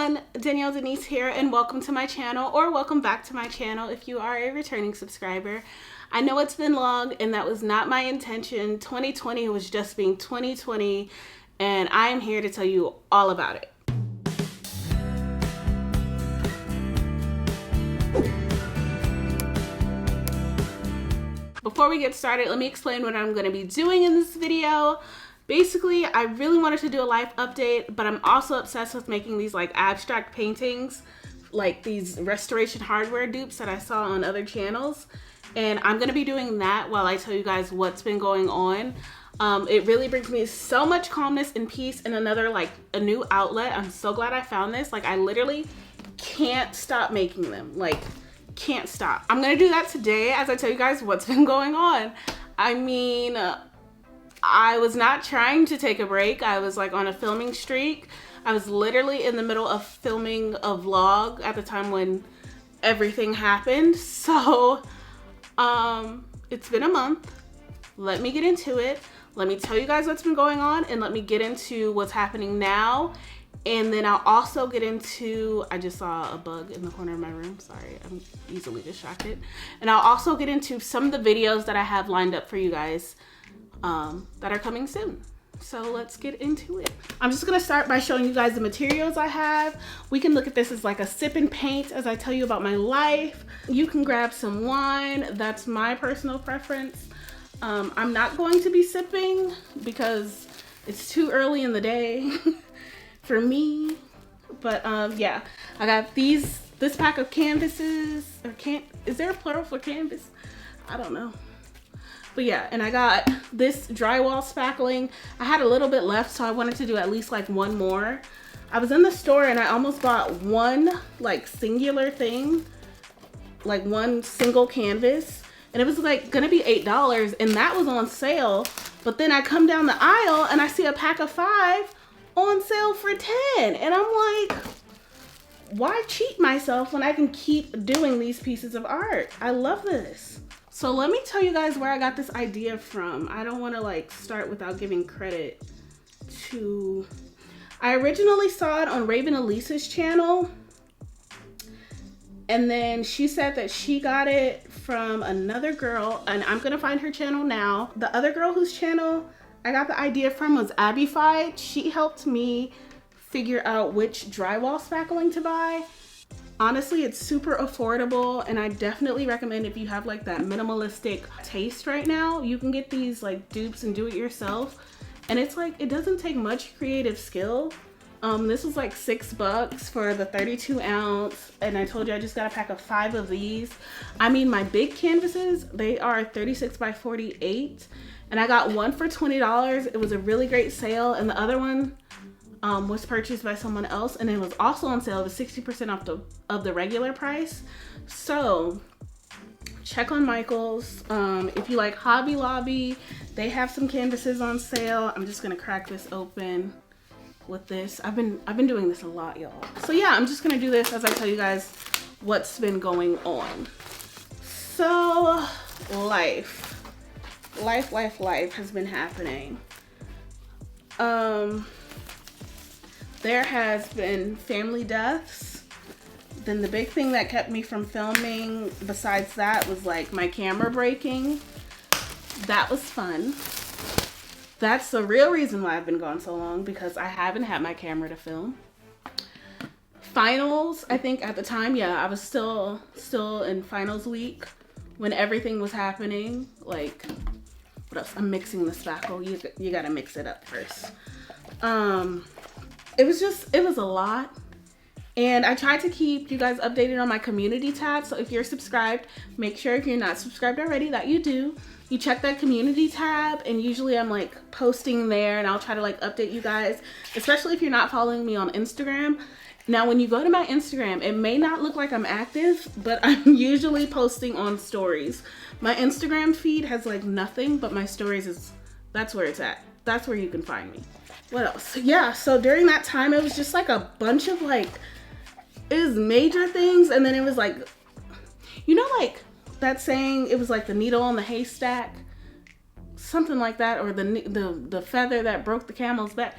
everyone, Danielle Denise here, and welcome to my channel, or welcome back to my channel if you are a returning subscriber. I know it's been long and that was not my intention. 2020 was just being 2020 and I am here to tell you all about it. Before we get started, let me explain what I'm going to be doing in this video. Basically, I really wanted to do a life update, but I'm also obsessed with making these like abstract paintings, like these restoration hardware dupes that I saw on other channels. And I'm gonna be doing that while I tell you guys what's been going on. It really brings me so much calmness and peace and a new outlet. I'm so glad I found this. Like, I literally can't stop making them. Like, can't stop. I'm gonna do that today as I tell you guys what's been going on. I mean, I was not trying to take a break. I was like on a filming streak. I was literally in the middle of filming a vlog at the time when everything happened. So it's been a month. Let me get into it. Let me tell you guys what's been going on and let me get into what's happening now. And then I'll also get into, I just saw a bug in the corner of my room. Sorry, I'm easily distracted. And I'll also get into some of the videos that I have lined up for you guys that are coming soon. So let's get into it. I'm just gonna start by showing you guys the materials I have. We can look at this as like a sip and paint as I tell you about my life. You can grab some wine. That's my personal preference. I'm not going to be sipping because it's too early in the day for me. But yeah, I got this pack of canvases, or is there a plural for canvas? I don't know. But yeah, and I got this drywall spackling. I had a little bit left, so I wanted to do at least like one more. I was in the store and I almost bought one like singular thing, like one single canvas, and it was like gonna be $8 and that was on sale. But then I come down the aisle and I see a pack of 5 on sale for 10, and I'm like, why cheat myself when I can keep doing these pieces of art? I love this. So let me tell you guys where I got this idea from. I don't want to like start without giving credit to, I originally saw it on Raven Elisa's channel, and then she said that she got it from another girl, and I'm gonna find her channel now. The other girl whose channel I got the idea from was Abified. She helped me figure out which drywall spackling to buy. Honestly, it's super affordable, and I definitely recommend if you have like that minimalistic taste right now, you can get these like dupes and do it yourself. And it's like, it doesn't take much creative skill. This was like $6 for the 32 ounce, and I told you I just got a pack of 5 of these. I mean, my big canvases, they are 36 by 48, and I got one for $20. It was a really great sale, and the other one was purchased by someone else, and it was also on sale. It was 60% off of the regular price. So check on Michael's. If you like Hobby Lobby, they have some canvases on sale. I'm just gonna crack this open with this. I've been doing this a lot, y'all. So yeah, I'm just gonna do this as I tell you guys what's been going on. So life has been happening. There has been family deaths. Then the big thing that kept me from filming besides that was like my camera breaking. That was fun. That's the real reason why I've been gone so long, because I haven't had my camera to film. Finals, I think at the time, yeah, I was still in finals week when everything was happening. Like, what else? I'm mixing the spackle. You gotta mix it up first. It was a lot. And I tried to keep you guys updated on my community tab. So if you're subscribed, make sure if you're not subscribed already that you do. You check that community tab, and usually I'm like posting there, and I'll try to like update you guys, especially if you're not following me on Instagram. Now, when you go to my Instagram, it may not look like I'm active, but I'm usually posting on stories. My Instagram feed has like nothing, but my stories that's where it's at. That's where you can find me. What else? Yeah, so during that time, it was just like a bunch of like, it was major things, and then it was like, you know, like that saying, it was like the needle on the haystack, something like that, or the feather that broke the camel's back.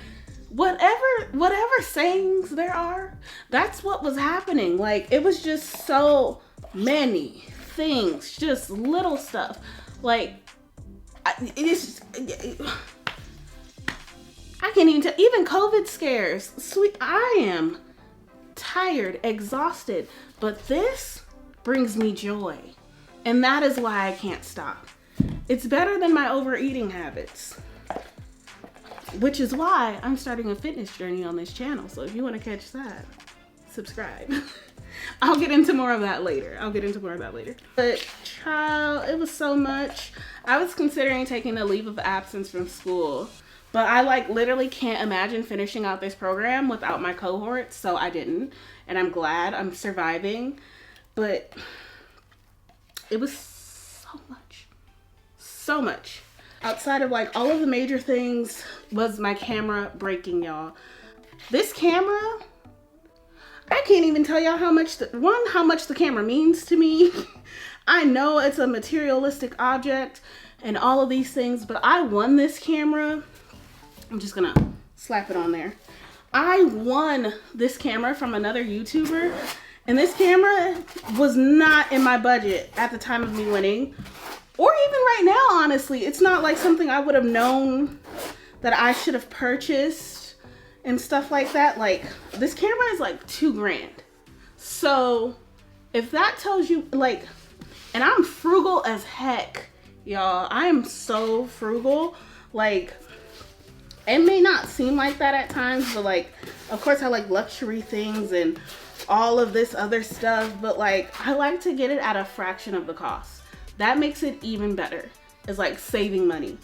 whatever sayings there are, that's what was happening. Like, it was just so many things, just little stuff. Like, I can't even tell. Even COVID scares. Sweet, I am tired, exhausted, but this brings me joy, and that is why I can't stop. It's better than my overeating habits, which is why I'm starting a fitness journey on this channel. So if you want to catch that, subscribe. I'll get into more of that later. But child, it was so much. I was considering taking a leave of absence from school, but I like literally can't imagine finishing out this program without my cohort, so I didn't. And I'm glad I'm surviving, but it was so much. Outside of like all of the major things was my camera breaking, y'all. This camera, I can't even tell y'all how much the camera means to me. I know it's a materialistic object and all of these things, but I won this camera. I'm just gonna slap it on there. I won this camera from another YouTuber, and this camera was not in my budget at the time of me winning, or even right now, honestly. It's not like something I would have known that I should have purchased and stuff like that. Like, this camera is like $2 grand. So if that tells you, like, and I'm frugal as heck, y'all. I am so frugal. Like, it may not seem like that at times, but like, of course I like luxury things and all of this other stuff, but like, I like to get it at a fraction of the cost. That makes it even better. It's like saving money.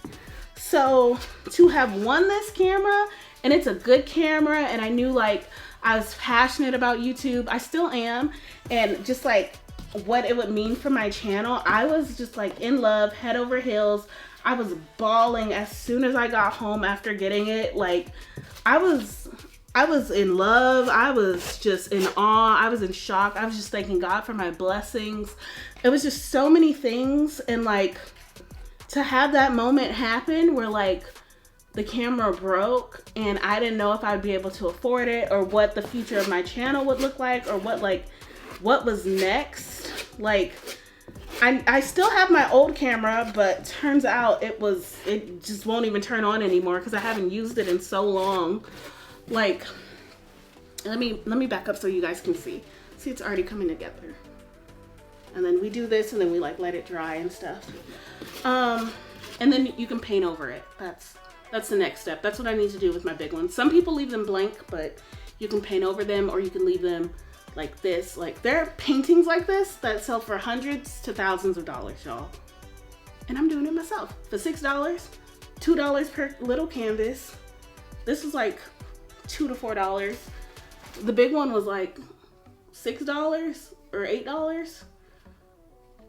So to have won this camera, and it's a good camera, and I knew like I was passionate about YouTube. I still am, and just like what it would mean for my channel, I was just like in love, head over heels. I was bawling as soon as I got home after getting it. Like, I was in love. I was just in awe. I was in shock. I was just thanking God for my blessings. It was just so many things. And like, to have that moment happen where like the camera broke and I didn't know if I'd be able to afford it, or what the future of my channel would look like, or what was next. Like, I still have my old camera, but turns out it just won't even turn on anymore because I haven't used it in so long. Like, let me back up so you guys can see. See, it's already coming together. And then we do this, and then we like let it dry and stuff. And then you can paint over it. That's the next step. That's what I need to do with my big ones. Some people leave them blank, but you can paint over them, or you can leave them like this. Like, there are paintings like this that sell for hundreds to thousands of dollars, y'all. And I'm doing it myself for $6, $2 per little canvas. This was like $2 to $4. The big one was like $6 or $8.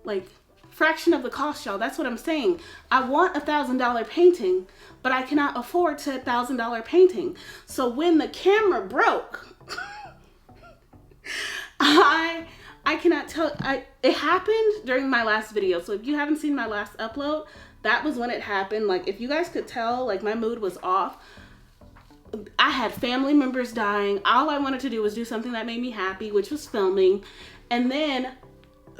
Like, fraction of the cost, y'all. That's what I'm saying. I want a $1,000 painting, but I cannot afford a $1,000 painting. So when the camera broke, I cannot tell. It happened during my last video. So if you haven't seen my last upload, that was when it happened. Like, if you guys could tell, like, my mood was off. I had family members dying. All I wanted to do was do something that made me happy, which was filming. And then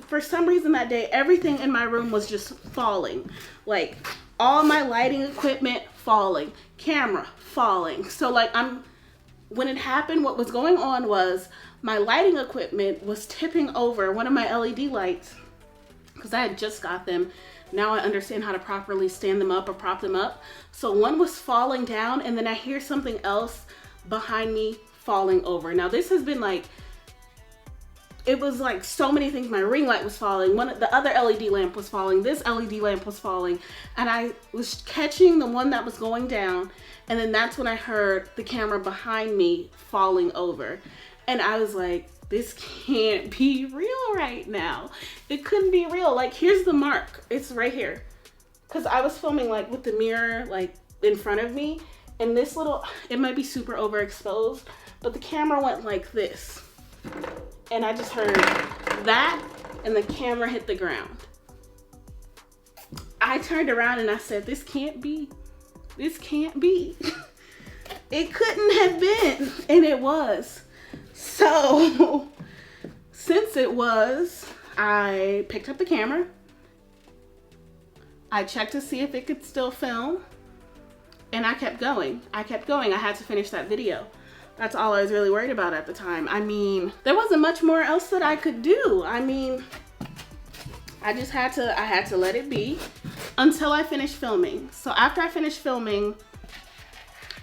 for some reason that day, everything in my room was just falling. Like, all my lighting equipment falling, camera falling. So like, when it happened, what was going on was my lighting equipment was tipping over one of my LED lights, because I had just got them. Now I understand how to properly stand them up or prop them up. So one was falling down, and then I hear something else behind me falling over. Now this has been like, it was like so many things. My ring light was falling. The other LED lamp was falling. This LED lamp was falling. And I was catching the one that was going down. And then that's when I heard the camera behind me falling over. And I was like, this can't be real right now. It couldn't be real. Like, here's the mark. It's right here. Because I was filming like with the mirror like in front of me. And this little, it might be super overexposed, but the camera went like this. And I just heard that, and the camera hit the ground. I turned around and I said, this can't be. This can't be. It couldn't have been, and it was. So since it was, I picked up the camera. I checked to see if it could still film, and I kept going. I had to finish that video. That's all I was really worried about at the time. I mean, there wasn't much more else that I could do. I mean, I had to let it be until I finished filming. So after I finished filming,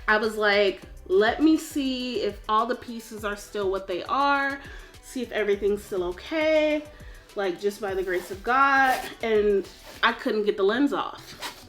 I was like, let me see if all the pieces are still what they are, see if everything's still okay, like just by the grace of God. And I couldn't get the lens off.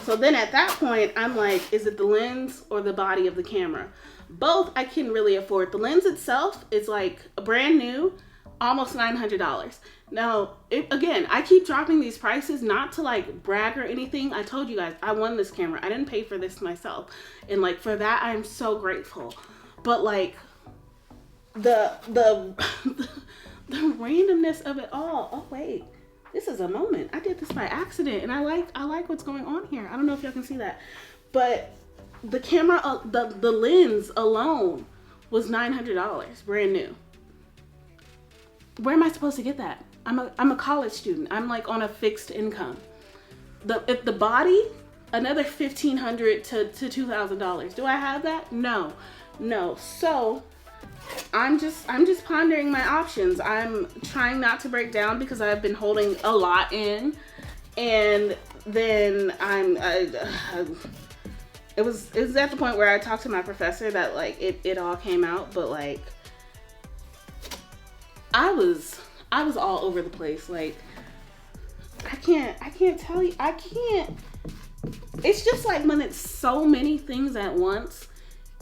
So then at that point, I'm like, is it the lens or the body of the camera? Both I couldn't really afford. The lens itself is like brand new, almost $900. Now, again, I keep dropping these prices not to like brag or anything. I told you guys, I won this camera. I didn't pay for this myself. And like for that, I'm so grateful. But like the randomness of it all. Oh wait, this is a moment. I did this by accident, and I like what's going on here. I don't know if y'all can see that, but the camera, the lens alone was $900, brand new. Where am I supposed to get that? I'm a college student. I'm like on a fixed income. If the body, another $1,500 to $2,000. Do I have that? No. So I'm just pondering my options. I'm trying not to break down because I've been holding a lot in, and then it was at the point where I talked to my professor that like it all came out, but like I was all over the place. Like I can't tell you. I can't. It's just like when it's so many things at once,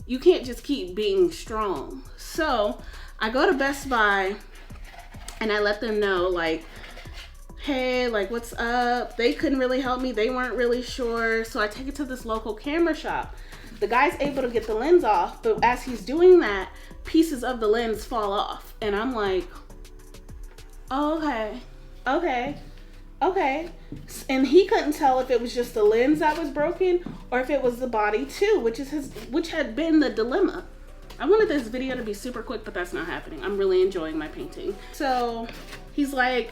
you can't just keep being strong. So I go to Best Buy and I let them know like, hey, like what's up? They couldn't really help me. They weren't really sure. So I take it to this local camera shop. The guy's able to get the lens off, but as he's doing that, pieces of the lens fall off. And I'm like, oh, okay. And he couldn't tell if it was just the lens that was broken or if it was the body too, which had been the dilemma. I wanted this video to be super quick, but that's not happening. I'm really enjoying my painting. So he's like,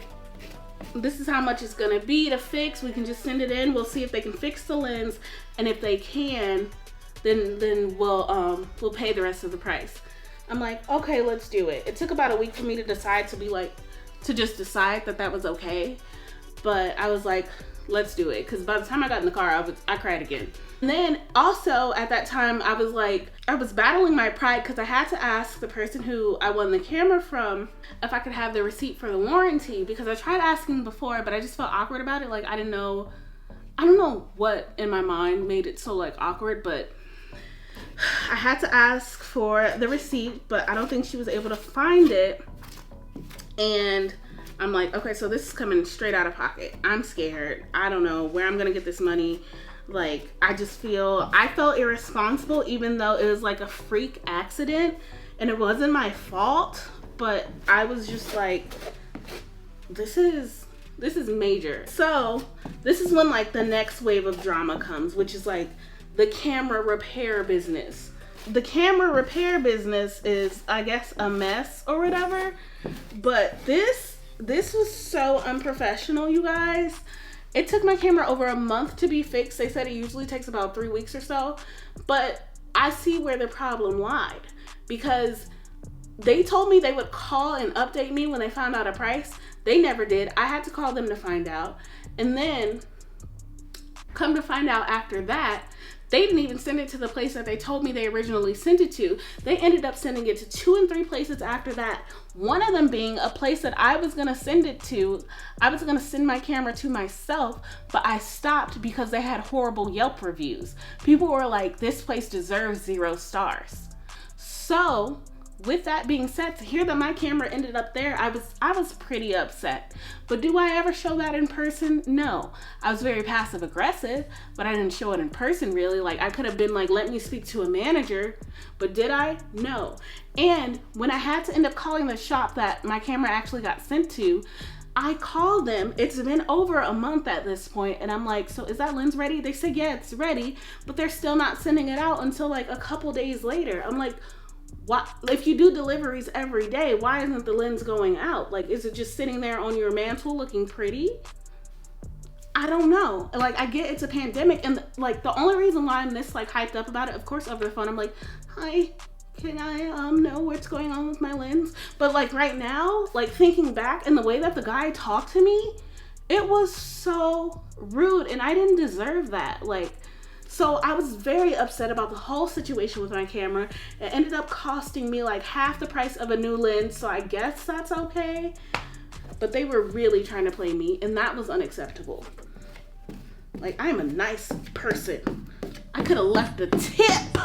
this is how much it's gonna be to fix. We can just send it in. We'll see if they can fix the lens, and if they can, then we'll pay the rest of the price. I'm like, okay, let's do it. It took about a week for me to decide to just decide that was okay. But I was like, let's do it. Because by the time I got in the car, I cried again. And then also at that time, I was battling my pride because I had to ask the person who I won the camera from if I could have the receipt for the warranty, because I tried asking before, but I just felt awkward about it. Like I don't know what in my mind made it so like awkward, but I had to ask for the receipt, but I don't think she was able to find it. And I'm like, okay, so this is coming straight out of pocket. I'm scared. I don't know where I'm gonna get this money. Like, I felt irresponsible, even though it was like a freak accident and it wasn't my fault. But I was just like, this is major. So this is when like the next wave of drama comes, which is like the camera repair business. The camera repair business is, I guess, a mess or whatever. But this was so unprofessional, you guys. It took my camera over a month to be fixed. They said it usually takes about 3 weeks or so. But I see where the problem lied, because they told me they would call and update me when they found out a price. They never did. I had to call them to find out. And then come to find out after that, they didn't even send it to the place that they told me they originally sent it to. They ended up sending it to 2 and 3 places after that. One of them being a place that I was gonna send it to. I was gonna send my camera to myself, but I stopped because they had horrible Yelp reviews. People were like, this place deserves 0 stars. So with that being said, to hear that my camera ended up there, I was pretty upset. But do I ever show that in person? No. I was very passive aggressive, but I didn't show it in person really. Like I could have been like, let me speak to a manager, but did I? No. And when I had to end up calling the shop that my camera actually got sent to, I called them. It's been over a month at this point, and I'm like, so is that lens ready? They said, yeah, it's ready, but they're still not sending it out until like a couple days later. I'm like, what? If you do deliveries every day, why isn't the lens going out? Like, is it just sitting there on your mantle looking pretty? I don't know. Like, I get it's a pandemic, and like the only reason why I'm this like hyped up about it, of course, over the phone, I'm like, hi, can I know what's going on with my lens? But like right now, like thinking back and the way that the guy talked to me, it was so rude, and I didn't deserve that. Like, so I was very upset about the whole situation with my camera. It ended up costing me like half the price of a new lens, so I guess that's okay. But they were really trying to play me, and that was unacceptable. Like, I'm a nice person. I could have left a tip.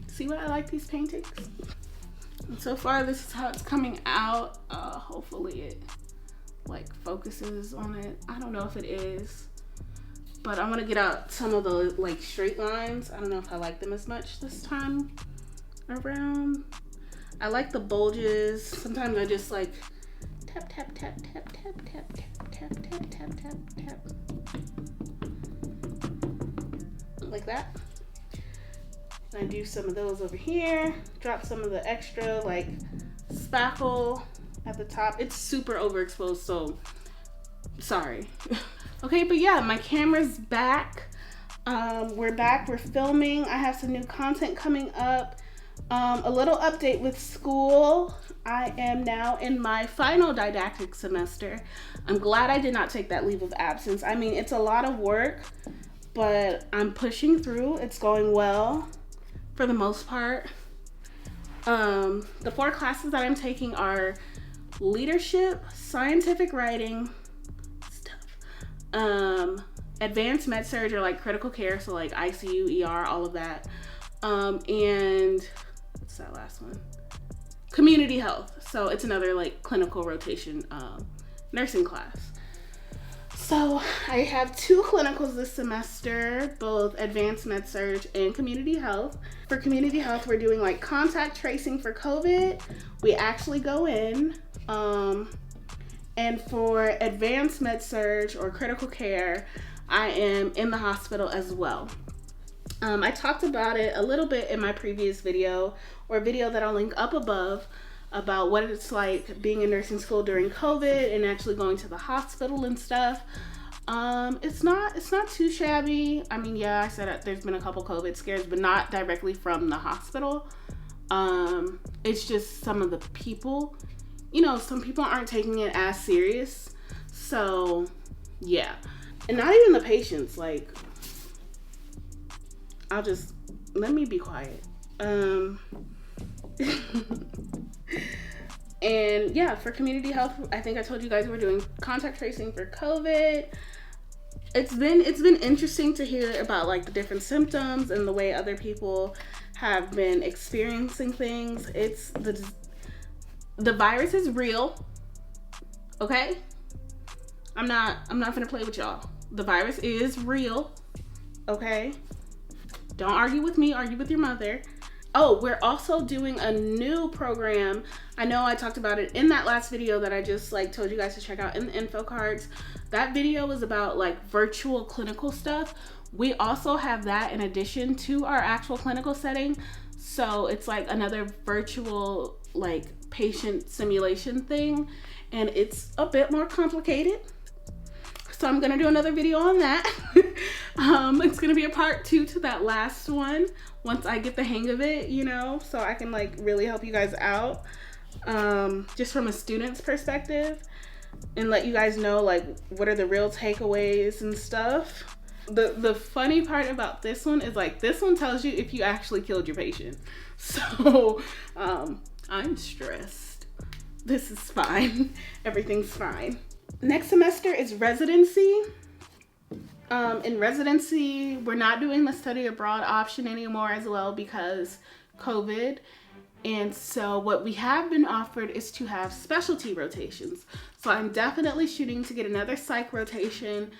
See why I like these paintings? And so far, this is how it's coming out. Hopefully it like focuses on it. I don't know if it is, but I'm gonna get out some of the like straight lines. I don't know if I like them as much this time around. I like the bulges. Sometimes I just like tap, tap, tap, tap, tap, tap, tap, tap, tap, tap, tap, tap. Like that. And I do some of those over here. Drop some of the extra like spackle at the top. It's super overexposed, so sorry. Okay, but yeah, my camera's back. We're back, we're filming. I have some new content coming up. A little update with school. I am now in my final didactic semester. I'm glad I did not take that leave of absence. I mean, it's a lot of work, but I'm pushing through. It's going well for the most part. The 4 classes that I'm taking are leadership, scientific writing, stuff, advanced med surg or like critical care, so like ICU, ER, all of that, and what's that last one? Community health. So it's another like clinical rotation nursing class. So I have 2 clinicals this semester, both advanced med surg and community health. For community health, we're doing like contact tracing for COVID. We actually go in. And for advanced med surg or critical care, I am in the hospital as well. I talked about it a little bit in my previous video, or video that I'll link up above, about what it's like being in nursing school during COVID and actually going to the hospital and stuff. It's not too shabby. I mean, yeah, I said there's been a couple COVID scares, but not directly from the hospital. It's just some of the people, you know, some people aren't taking it as serious. So yeah, and not even the patients. Like, let me be quiet. And yeah, for community health, I think I told you guys we're doing contact tracing for COVID. It's been interesting to hear about like the different symptoms and the way other people have been experiencing things. It's the virus is real. Okay? I'm not gonna play with y'all. The virus is real. Okay? Don't argue with me, argue with your mother. Oh, we're also doing a new program. I know I talked about it in that last video that I just like told you guys to check out in the info cards. That video was about like virtual clinical stuff. We also have that in addition to our actual clinical setting. So it's like another virtual like patient simulation thing, and it's a bit more complicated. So I'm gonna do another video on that. It's gonna be a part 2 to that last one once I get the hang of it, you know, so I can like really help you guys out, just from a student's perspective, and let you guys know like what are the real takeaways and stuff. The funny part about this one is like this one tells you if you actually killed your patient. So I'm stressed. This is fine. Everything's fine. Next semester is residency. In residency, we're not doing the study abroad option anymore as well because COVID. And so what we have been offered is to have specialty rotations. So I'm definitely shooting to get another psych rotation.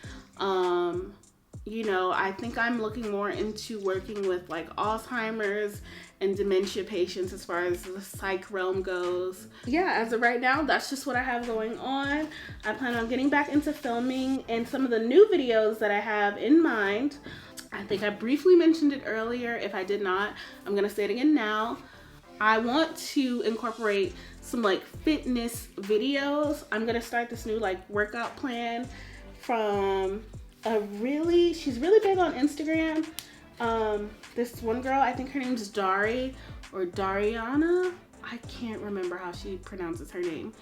you know, I think I'm looking more into working with like Alzheimer's and dementia patients as far as the psych realm goes. Yeah, as of right now, that's just what I have going on. I plan on getting back into filming, and some of the new videos that I have in mind, I think I briefly mentioned it earlier. If I did not, I'm gonna say it again now. I want to incorporate some like fitness videos. I'm gonna start this new like workout plan from she's really big on Instagram. This one girl, I think her name's Dari or Dariana. I can't remember how she pronounces her name,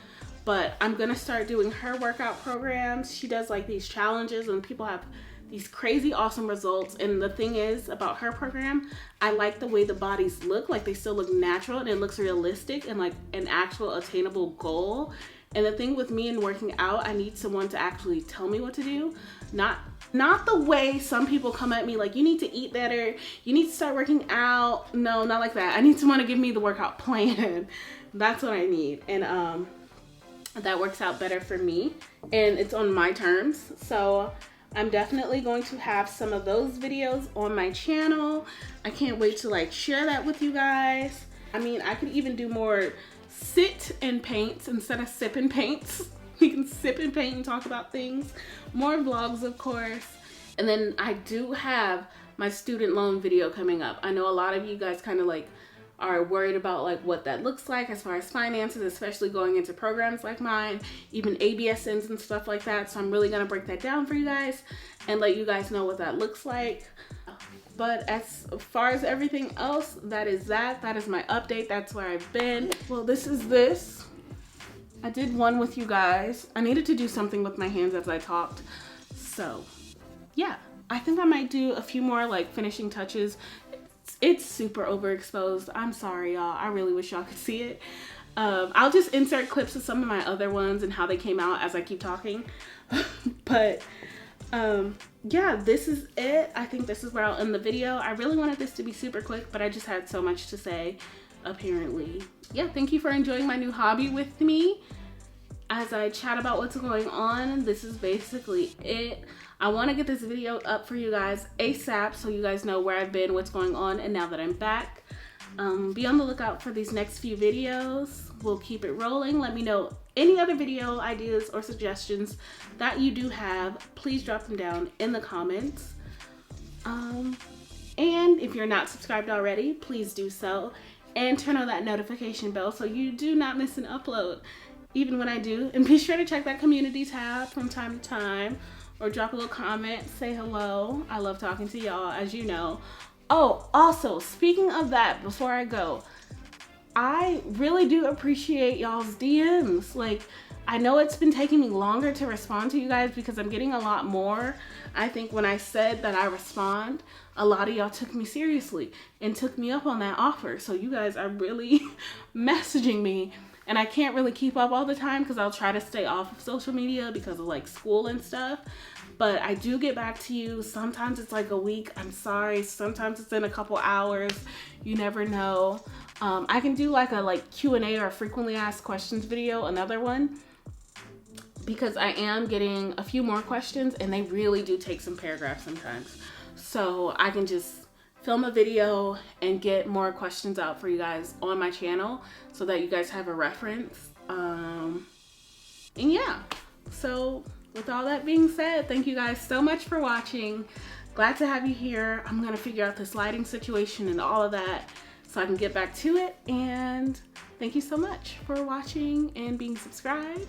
but I'm gonna start doing her workout programs. She does like these challenges and people have these crazy awesome results. And the thing is about her program, I like the way the bodies look, like they still look natural and it looks realistic and like an actual attainable goal. And the thing with me in working out, I need someone to actually tell me what to do. Not the way some people come at me like, you need to eat better, you need to start working out. No, not like that. I need someone to give me the workout plan. That's what I need. And that works out better for me and it's on my terms. So I'm definitely going to have some of those videos on my channel. I can't wait to like share that with you guys. I mean, I could even do more sit and paints instead of sip and paints. We can sip and paint and talk about things. More vlogs, of course. And then I do have my student loan video coming up. I know a lot of you guys kind of like are worried about like what that looks like as far as finances, especially going into programs like mine, even ABSNs and stuff like that. So I'm really gonna break that down for you guys and let you guys know what that looks like. But as far as everything else, that is my update. That's where I've been. Well, this is this. I did one with you guys. I needed to do something with my hands as I talked. So yeah, I think I might do a few more like finishing touches. It's super overexposed. I'm sorry, y'all. I really wish y'all could see it. I'll just insert clips of some of my other ones and how they came out as I keep talking. But yeah, this is it. I think this is where I'll end the video. I really wanted this to be super quick, but I just had so much to say, apparently. Yeah, thank you for enjoying my new hobby with me as I chat about what's going on. This is basically it. I want to get this video up for you guys ASAP so you guys know where I've been, what's going on, and now that I'm back. Be on the lookout for these next few videos. We'll keep it rolling. Let me know any other video ideas or suggestions that you do have. Please drop them down in the comments. And if you're not subscribed already, please do so. And turn on that notification bell so you do not miss an upload, even when I do. And be sure to check that community tab from time to time, or drop a little comment, say hello. I love talking to y'all, as you know. Oh, also, speaking of that, before I go, I really do appreciate y'all's DMs. Like, I know it's been taking me longer to respond to you guys because I'm getting a lot more. I think when I said that I respond, a lot of y'all took me seriously and took me up on that offer. So you guys are really messaging me, and I can't really keep up all the time because I'll try to stay off of social media because of like school and stuff. But I do get back to you. Sometimes it's like a week. I'm sorry. Sometimes it's in a couple hours. You never know. I can do like a Q&A or frequently asked questions video, another one, because I am getting a few more questions and they really do take some paragraphs sometimes. So I can just film a video and get more questions out for you guys on my channel so that you guys have a reference. And yeah, so with all that being said, thank you guys so much for watching. Glad to have you here. I'm gonna figure out this lighting situation and all of that so I can get back to it. And thank you so much for watching and being subscribed.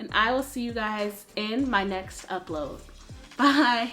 And I will see you guys in my next upload. Bye.